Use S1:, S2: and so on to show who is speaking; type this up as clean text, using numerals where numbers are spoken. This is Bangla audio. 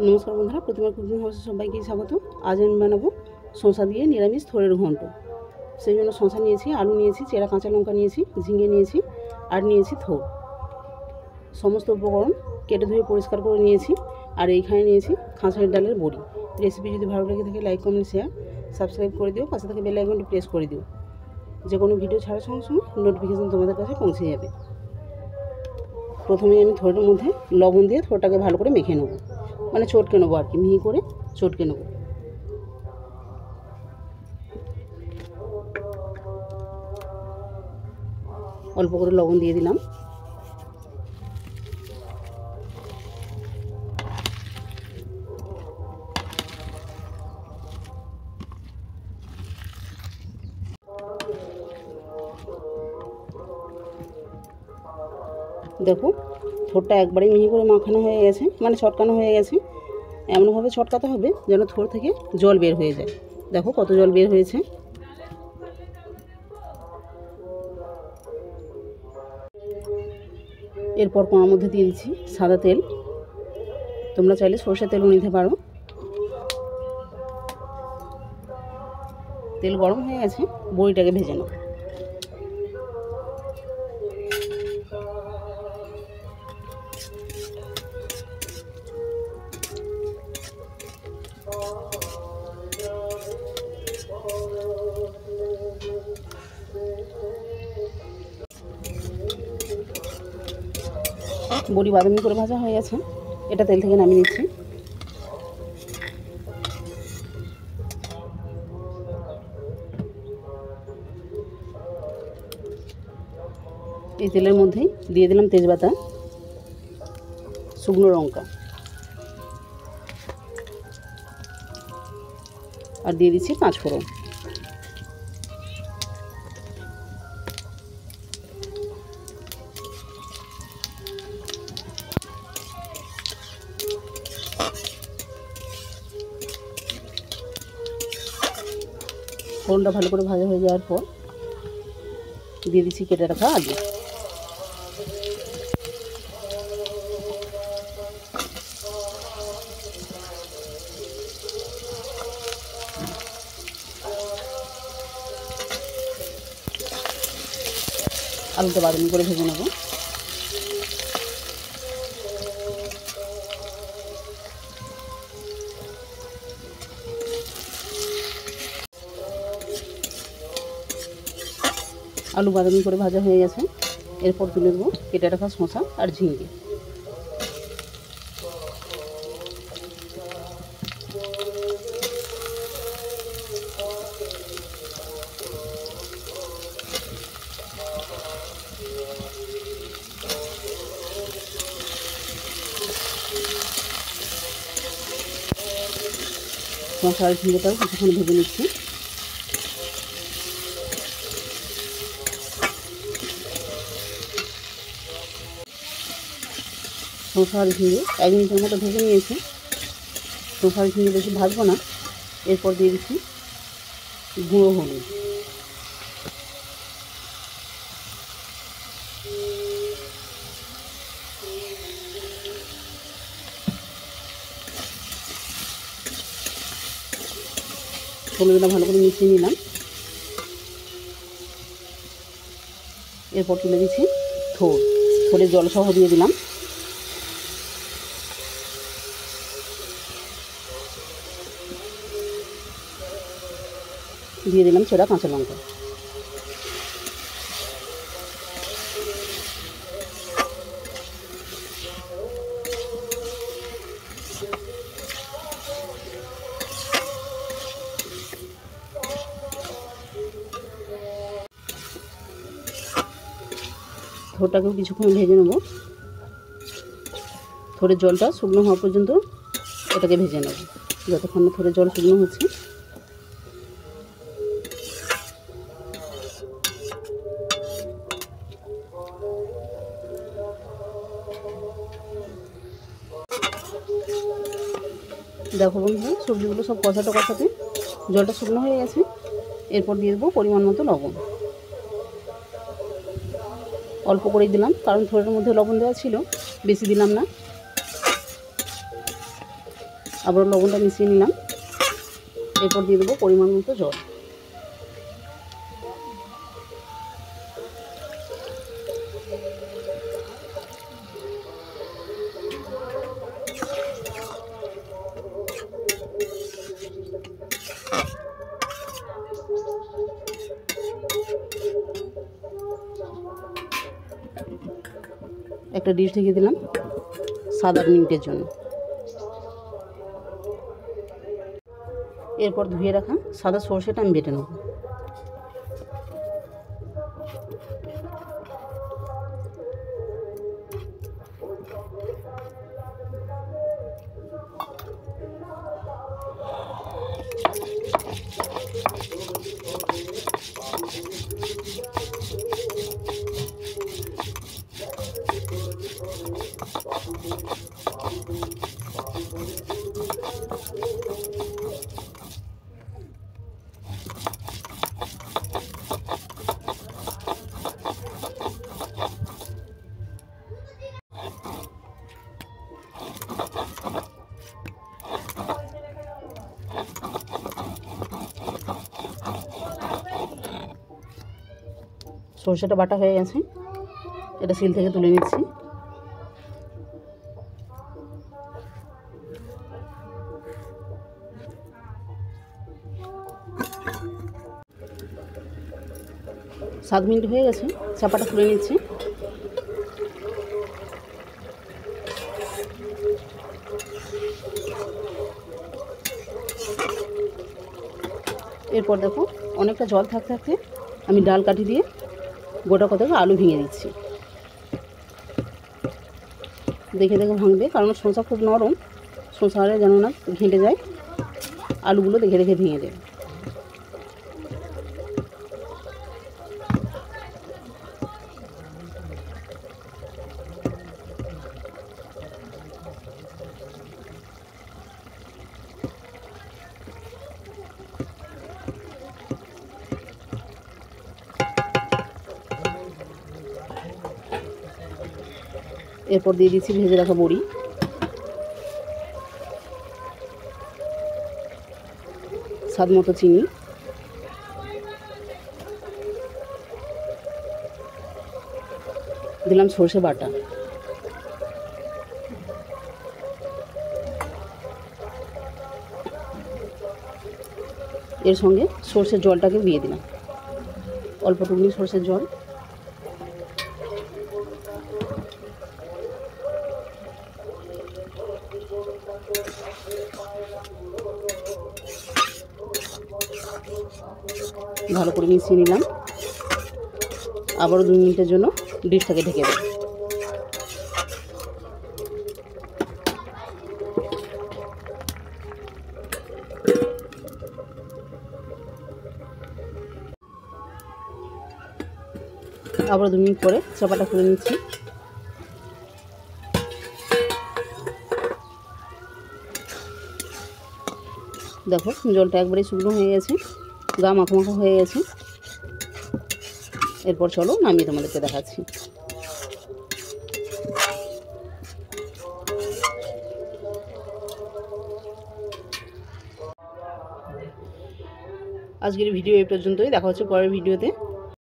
S1: নমস্কার বন্ধুরা, প্রতিমা কুকিং হাউসে সবাইকে স্বাগত। আজ আমি বানাবো শসা দিয়ে নিরামিষ থোড়ের ঘন্ট। সেই জন্য শসা নিয়েছি, আলু নিয়েছি, চেরা কাঁচা লঙ্কা নিয়েছি, ঝিঙে নিয়েছি আর নিয়েছি থোড়। সমস্ত উপকরণ কেটে ধুয়ে পরিষ্কার করে নিয়েছি। আর এইখানে নিয়েছি খাঁচার ডালের বড়ি। রেসিপি যদি ভালো লেগে থাকে লাইক, কমেন্ট, শেয়ার, সাবস্ক্রাইব করে দিও। পাশে থেকে বেল আইকনটি প্রেস করে দিও, যে কোনো ভিডিও ছাড়ার সঙ্গে সঙ্গে নোটিফিকেশান তোমাদের কাছে পৌঁছে যাবে। প্রথমে আমি থোড়ের মধ্যে লবণ দিয়ে থোড়টাকে ভালো করে মেখে নেবো, মানে চটকে নেবো আর কি, মিহি করে চটকে নেবো। অল্প করে লবণ দিয়ে দিলাম। দেখো থোড়টা একবারেই মিহি করে মাখানো হয়ে গেছে, মানে চটকানো হয়ে গেছে। এমনভাবে চটকাতে হবে যেন থোড় থেকে জল বের হয়ে যায়। দেখো কত জল বের হয়েছে। এরপর কড়ার মধ্যে দিয়ে দিচ্ছি সাদা তেল। তোমরা চাইলে সরষের তেলও নিতে পারো। তেল গরম হয়ে গেছে, বড়িটাকে ভেজে নাও। বড়ি বাদামি করে ভাজা হয়ে গেছে, এটা তেল থেকে নামিয়ে নিচ্ছি। এই তেলের মধ্যেই দিয়ে দিলাম তেজপাতা, শুকনো লঙ্কা আর দিয়ে দিচ্ছি 5 ফোড়ন। ফোড়নটা ভালো করে ভাজা হয়ে যাওয়ার পর দিয়ে দিচ্ছি কেটে রাখা আলু। আলুটা বাদামি করে ভেজে নেব। আলু বাদামি করে ভাজা হয়ে গেছে, এরপর তুলে দেবো কেটে রাখা শসা আর ঝিঙে। শসা আর ঝিঙেটাও কিছুক্ষণ ভেজে নিচ্ছি। শসা আর ঝিঙে 1 মিনিটের মতো ভেজে নিয়েছি। শসা আর ঝিঙে বেশি ভাজবো না। এরপর দিয়ে দিচ্ছি গুঁড়ো হলুদ, হলুদটা ভালো করে মিশিয়ে নিলাম। এরপর তুলে দিচ্ছি থোড়ের জল সহ দিয়ে দিলাম। দিয়ে দিলাম চেরা কাঁচা লঙ্কা। থোড়টাকেও কিছুক্ষণ ভেজে নেব। থোড়ের জলটা শুকনো হওয়া পর্যন্ত এটাকে ভেজে নেব, যতক্ষণ না থোড়ের জল শুকনো হচ্ছে। দেখো বন্ধুরা, সবজিগুলো সব কষাতে জলটা শুকনো হয়ে গেছে। এরপর দিয়ে দেবো পরিমাণ মতো লবণ। অল্প করেই দিলাম, কারণ থোড়ের মধ্যে লবণ দেওয়া ছিল, বেশি দিলাম না। আবার লবণটা মিশিয়ে নিলাম। এরপর দিয়ে দেবো পরিমাণ মতো জল। একটা ডিশ ঢেকে দিলাম 7-8 মিনিটের জন্য। এরপর ধুয়ে রাখা সাদা সরষেটা আমি বেটে নেব। সরষেটা বাটা হয়ে গেছে, এটা শিল থেকে তুলে নিচ্ছি। সাত মিনিট হয়ে গেছে, চাপাটা তুলে নিচ্ছি। এরপর দেখো অনেকটা জল থাকতে থাকতে আমি ডাল কাঠি দিয়ে গোটা কতক আলু ভেঙে দিচ্ছি। দেখে দেখে ভাঙবে, কারণ শসা খুব নরম, শসারে যেন না ঘেঁটে যায়। আলুগুলো দেখে দেখে ভেঙে দেবে। এরপর দিয়ে দিচ্ছি ভেজে রাখা বড়ি, স্বাদ মতো চিনি, দিলাম সরষে বাটা, এর সঙ্গে সরষের জলটাকে দিয়ে দিলাম, অল্পটুকুনি সরষের জল। ভালো করে মিশিয়ে নিলাম। আবারও 2 মিনিটের জন্য ডিশটাকে ঢেকে দেব। আবার 2 মিনিট পরে চাপাটা খুলে নিচ্ছি। দেখো জলটা একবারে শুকনো হয়ে গেছে, গা মাখা মাখা হয়ে গেছে। এরপর চলো নামিয়ে তোমাদেরকে দেখাচ্ছি। আজকের ভিডিও এই পর্যন্তই, দেখা হচ্ছে পরের ভিডিওতে।